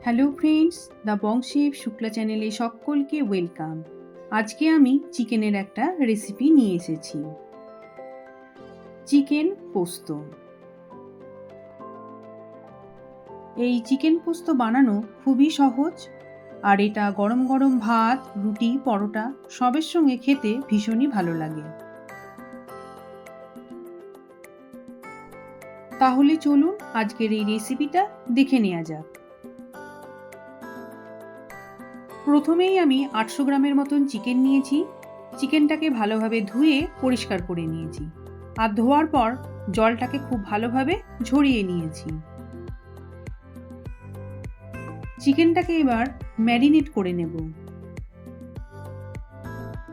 Hello friends, the বংশেফ Shukla চ্যানেলে সকলকে welcome. আজকে আমি চিকেনের একটা রেসিপি নিয়ে এসেছি, চিকেন পোস্ত। এই চিকেন পোস্ত বানানো খুবই সহজ, আর এটা গরম গরম ভাত, রুটি, পরোটা সবের সঙ্গে খেতে ভীষণই ভালো লাগে। তাহলে চলুন আজকের এই রেসিপিটা দেখে নেওয়া যাক। প্রথমেই আমি 800 গ্রামের মতন চিকেন নিয়েছি। চিকেনটাকে ভালোভাবে ধুয়ে পরিষ্কার করে নিয়েছি, আর ধোয়ার পর জলটাকে খুব ভালোভাবে ঝরিয়ে নিয়েছি। চিকেনটাকে এবার ম্যারিনেট করে নেব।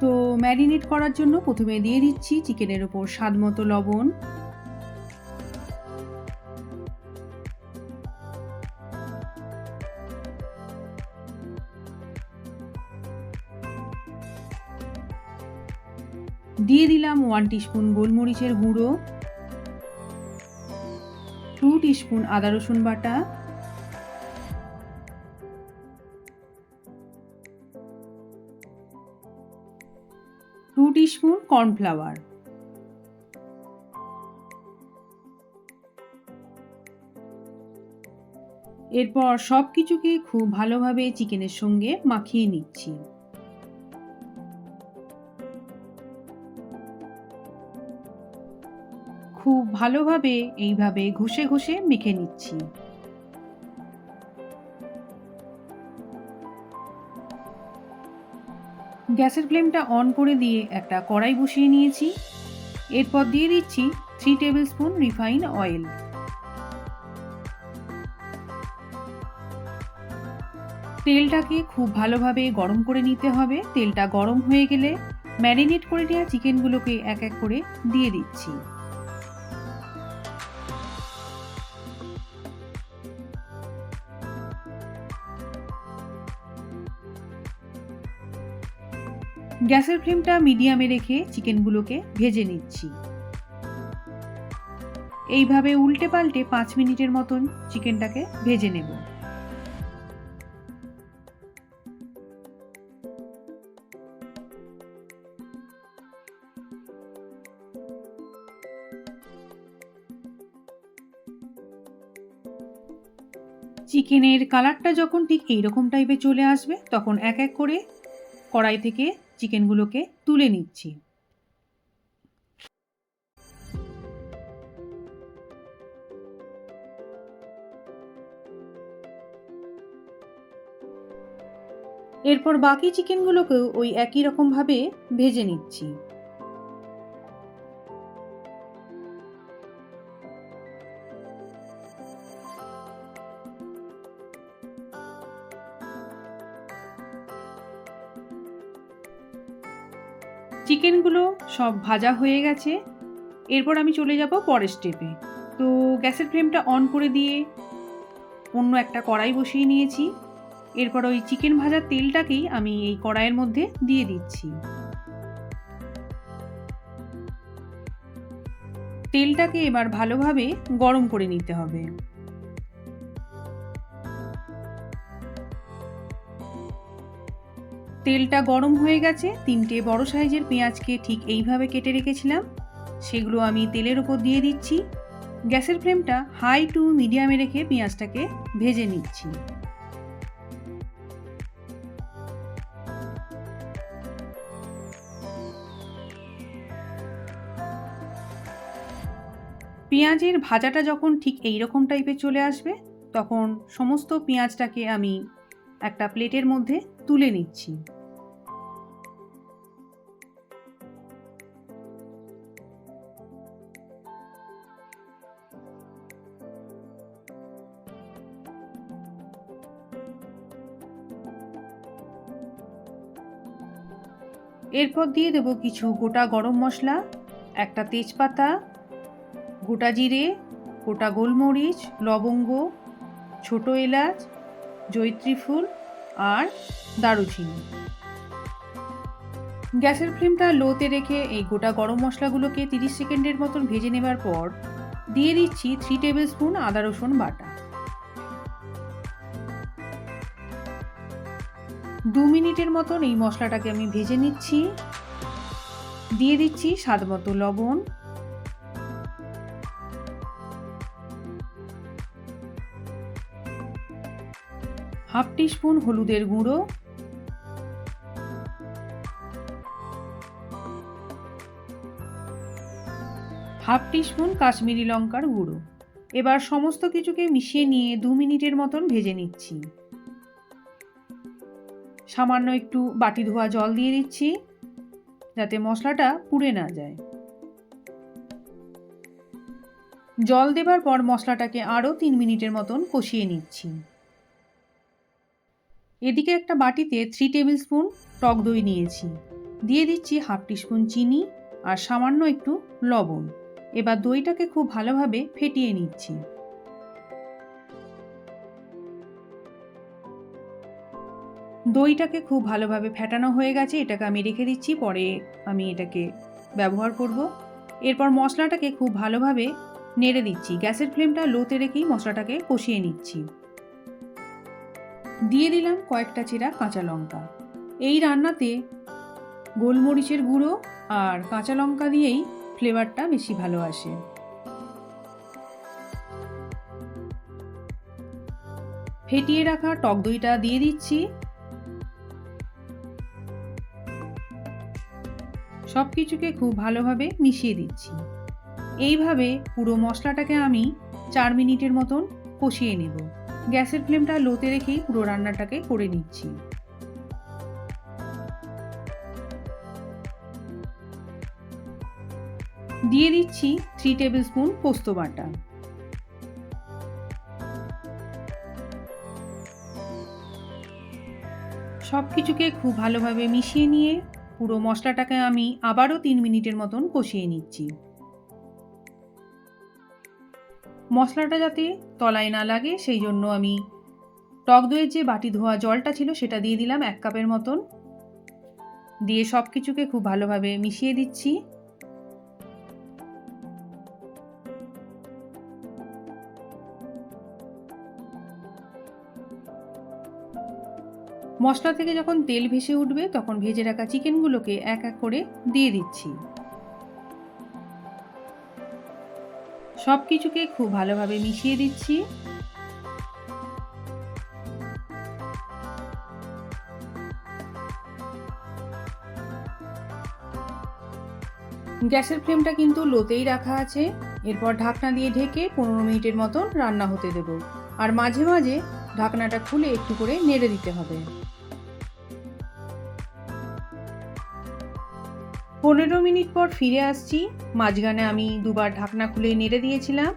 তো ম্যারিনেট করার জন্য প্রথমে দিয়ে দিচ্ছি চিকেনের ওপর স্বাদ মতো লবণ, দিয়ে দিলাম 1 টিস্পুন গোলমরিচের গুঁড়ো, 2 টিস্পুন আদা রসুন বাটা, 2 টিস্পুন কর্নফ্লাওয়ার। এরপর সব কিছুকে খুব ভালোভাবে চিকেনের সঙ্গে মাখিয়ে নিচ্ছি। খুব ভালোভাবে এইভাবে ঘষে ঘষে মেখে নিচ্ছি। গ্যাসের ফ্লেমটা অন করে দিয়ে একটা কড়াই বসিয়ে নিয়েছি। এরপর দিয়ে দিচ্ছি 3 টেবিল স্পুন রিফাইন অয়েল। তেলটাকে খুব ভালোভাবে গরম করে নিতে হবে। তেলটা গরম হয়ে গেলে ম্যারিনেট করে নেওয়া চিকেনগুলোকে এক এক করে দিয়ে দিচ্ছি। গ্যাসের ফ্লেমটা মিডিয়ামে রেখে চিকেনগুলোকে ভেজে নিচ্ছি। এইভাবে উল্টে পাল্টে 5 মিনিটের মতন চিকেনটাকে ভেজে নেব। চিকেনের কালারটা যখন ঠিক এইরকম টাইপের চলে আসবে, তখন এক এক করে কড়াই থেকে চিকেনগুলোকে তুলে নিচ্ছি। এরপর বাকি চিকেনগুলোকেও ওই একই রকমভাবে ভেজে নিচ্ছি। চিকেনগুলো সব ভাজা হয়ে গেছে। এরপর আমি চলে যাব পরের স্টেপে। তো গ্যাসের ফ্লেমটা অন করে দিয়ে অন্য একটা কড়াই বসিয়ে নিয়েছি। এরপর ওই চিকেন ভাজার তেলটাকেই আমি এই কড়াইয়ের মধ্যে দিয়ে দিচ্ছি। তেলটাকে এবার ভালোভাবে গরম করে নিতে হবে। তেলটা গরম হয়ে গেছে। 3টে বড় সাইজের পেঁয়াজকে ঠিক এইভাবে কেটে রেখেছিলাম, সেগুলো আমি তেলের ওপর দিয়ে দিচ্ছি। গ্যাসের ফ্লেমটা হাই টু মিডিয়ামে রেখে পেঁয়াজটাকে ভেজে নিচ্ছি। পেঁয়াজের ভাজাটা যখন ঠিক এইরকম টাইপের চলে আসবে, তখন সমস্ত পেঁয়াজটাকে আমি একটা প্লেটের মধ্যে তুলে নিচ্ছি। এরপর দিয়ে দেব কিছু গোটা গরম মশলা, একটা তেজপাতা, গোটা জিরে, গোটা গোলমরিচ, লবঙ্গ, ছোট এলাচ, জয়িত্রী ফুল আর দারুচিনি। গ্যাসের ফ্লেমটা লোতে রেখে এই গোটা গরম মশলাগুলোকে 30 সেকেন্ডের মতন ভেজে নেবার পর দিয়ে দিচ্ছি 3 টেবিল স্পুন আদা রসুন বাটা। 2 মিনিটের মতন এই মশলাটাকে আমি ভেজে নিচ্ছি। দিয়ে দিচ্ছি স্বাদ মতো লবণ, হাফ টিস্পুন হলুদের গুঁড়ো, হাফ টিস্পুন কাশ্মীরি লঙ্কার গুঁড়ো। এবার সমস্ত কিছুকে মিশিয়ে নিয়ে 2 মিনিটের মতন ভেজে নিচ্ছি। সামান্য একটু বাটি ধোয়া জল দিয়ে দিচ্ছি যাতে মশলাটা পুড়ে না যায়। জল দেবার পর মশলাটাকে আরও 3 মিনিটের মতন কষিয়ে নিচ্ছি। এদিকে একটা বাটিতে 3 টেবিল স্পুন টক দই নিয়েছি, দিয়ে দিচ্ছি হাফ টিস্পুন চিনি আর সামান্য একটু লবণ। এবার দইটাকে খুব ভালোভাবে ফেটিয়ে নিচ্ছি। দইটাকে খুব ভালোভাবে ফেটানো হয়ে গেছে, এটাকে আমি রেখে দিচ্ছি, পরে আমি এটাকে ব্যবহার করব। এরপর মশলাটাকে খুব ভালোভাবে নেড়ে দিচ্ছি। গ্যাসের ফ্লেমটা লোতে রেখেই মশলাটাকে কষিয়ে নিচ্ছি। দিয়ে দিলাম কয়েকটা চেরা কাঁচা লঙ্কা। এই রান্নাতে গোলমরিচের গুঁড়ো আর কাঁচা লঙ্কা দিয়েই ফ্লেভারটা বেশি ভালো আসে। ফেটিয়ে রাখা টক দইটা দিয়ে দিচ্ছি। সব কিছুকে খুব ভালোভাবে মিশিয়ে দিচ্ছি। এইভাবে পুরো মশলাটাকে আমি 4 মিনিটের মতন কষিয়ে নেব। গ্যাসের ফ্লেমটা লোতে রেখেই পুরো রান্নাটাকে করে নিচ্ছি। দিয়ে দিচ্ছি 3 টেবিল স্পুন পোস্ত বাটা। সব কিছুকে খুব ভালোভাবে মিশিয়ে নিয়ে পুরো মশলাটাকে আমি আবারও 3 মিনিটের মতন কষিয়ে নিচ্ছি। মশলাটা যাতে তলায় না লাগে সেই জন্য আমি টক দইয়ের যে বাটি ধোয়া জলটা ছিল সেটা দিয়ে দিলাম 1 কাপের মতন। দিয়ে সব কিছুকে খুব ভালোভাবে মিশিয়ে দিচ্ছি। মশলা থেকে যখন তেল ভেসে উঠবে তখন ভেজে রাখা চিকেনগুলোকে এক এক করে দিয়ে দিচ্ছি। সব কিছুকে খুব ভালোভাবে মিশিয়ে দিচ্ছি। গ্যাসের ফ্লেমটা কিন্তু লোতেই রাখা আছে। এরপর ঢাকনা দিয়ে ঢেকে 15 মিনিটের মতন রান্না হতে দেব। আর মাঝে মাঝে ঢাকনাটা খুলে একটু করে নেড়ে দিতে হবে। 15 মিনিট পর ফিরে আসছি। মাঝখানে আমি দুবার ঢাকনা খুলে নেড়ে দিয়েছিলাম,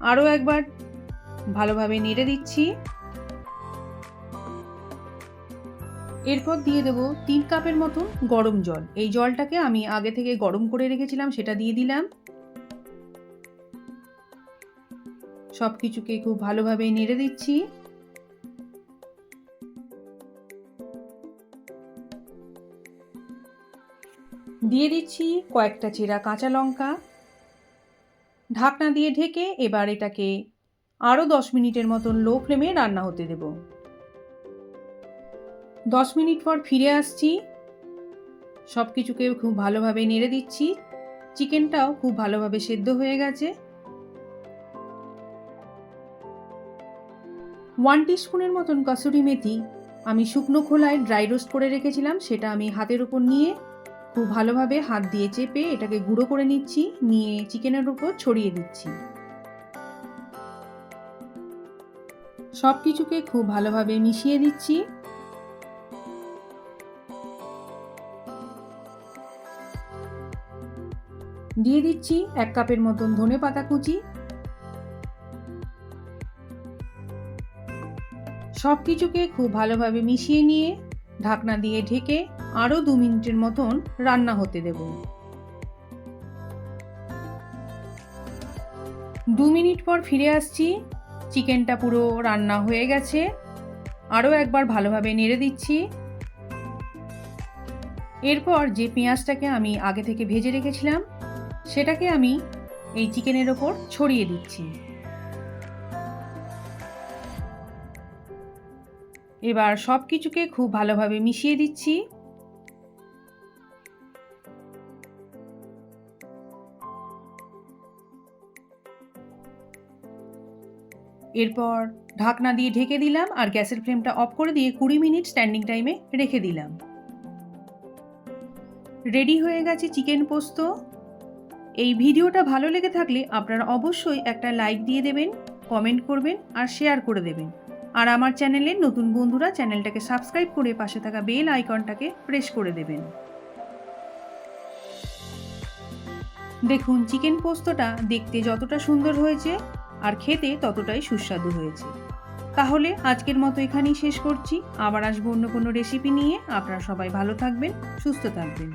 আরও একবার ভালোভাবে নেড়ে দিচ্ছি। এরপর দিয়ে দেব 3 কাপের মতন গরম জল। এই জলটাকে আমি আগে থেকে গরম করে রেখেছিলাম, সেটা দিয়ে দিলাম। সব কিছুকে খুব ভালোভাবে নেড়ে দিচ্ছি। দিয়ে দিচ্ছি কয়েকটা চেরা কাঁচা লঙ্কা। ঢাকনা দিয়ে ঢেকে এবার এটাকে আরও 10 মিনিটের মতন লো ফ্লেমে রান্না হতে দেব। 10 মিনিট পর ফিরে আসছি। সব কিছুকে খুব ভালোভাবে নেড়ে দিচ্ছি। চিকেনটাও খুব ভালোভাবে সেদ্ধ হয়ে গেছে। 1 টিস্পুনের মতন কসুরি মেথি আমি শুকনো খোলায় ড্রাই রোস্ট করে রেখেছিলাম, সেটা আমি হাতের উপর নিয়ে খুব ভালোভাবে হাত দিয়ে চেপে এটাকে গুঁড়ো করে নিচ্ছি। নিয়ে চিকেনের উপর ছড়িয়ে দিচ্ছি। সব কিছুকে খুব ভালোভাবে মিশিয়ে দিচ্ছি। দিয়ে দিচ্ছি 1 কাপের মতন ধনেপাতা কুচি। সব কিছুকে খুব ভালোভাবে মিশিয়ে নিয়ে ঢাকনা দিয়ে ঢেকে আরও 2 মিনিটের মতন রান্না হতে দেব। 2 মিনিট পর ফিরে আসছি। চিকেনটা পুরো রান্না হয়ে গেছে। আরও একবার ভালোভাবে নেড়ে দিচ্ছি। এরপর যে পেঁয়াজটাকে আমি আগে থেকে ভেজে রেখেছিলাম সেটাকে আমি এই চিকেনের ওপর ছড়িয়ে দিচ্ছি। এবার সব কিছুকে খুব ভালোভাবে মিশিয়ে দিচ্ছি। এরপর ঢাকনা দিয়ে ঢেকে দিলাম আর গ্যাসের ফ্লেমটা অফ করে দিয়ে 20 মিনিট স্ট্যান্ডিং টাইমে রেখে দিলাম। রেডি হয়ে গেছে চিকেন পোস্ত। এই ভিডিওটা ভালো লেগে থাকলে আপনারা অবশ্যই একটা লাইক দিয়ে দেবেন, কমেন্ট করবেন আর শেয়ার করে দেবেন। আর আমার চ্যানেলের নতুন বন্ধুরা চ্যানেলটাকে সাবস্ক্রাইব করে পাশে থাকা বেল আইকনটাকে প্রেস করে দেবেন। দেখুন চিকেন পোস্তটা দেখতে যতটা সুন্দর হয়েছে আর খেতে ততটাই সুস্বাদু হয়েছে। তাহলে আজকের মতো এখানেই শেষ করছি। আবার আসবো অন্য কোনো রেসিপি নিয়ে। আপনারা সবাই ভালো থাকবেন, সুস্থ থাকবেন।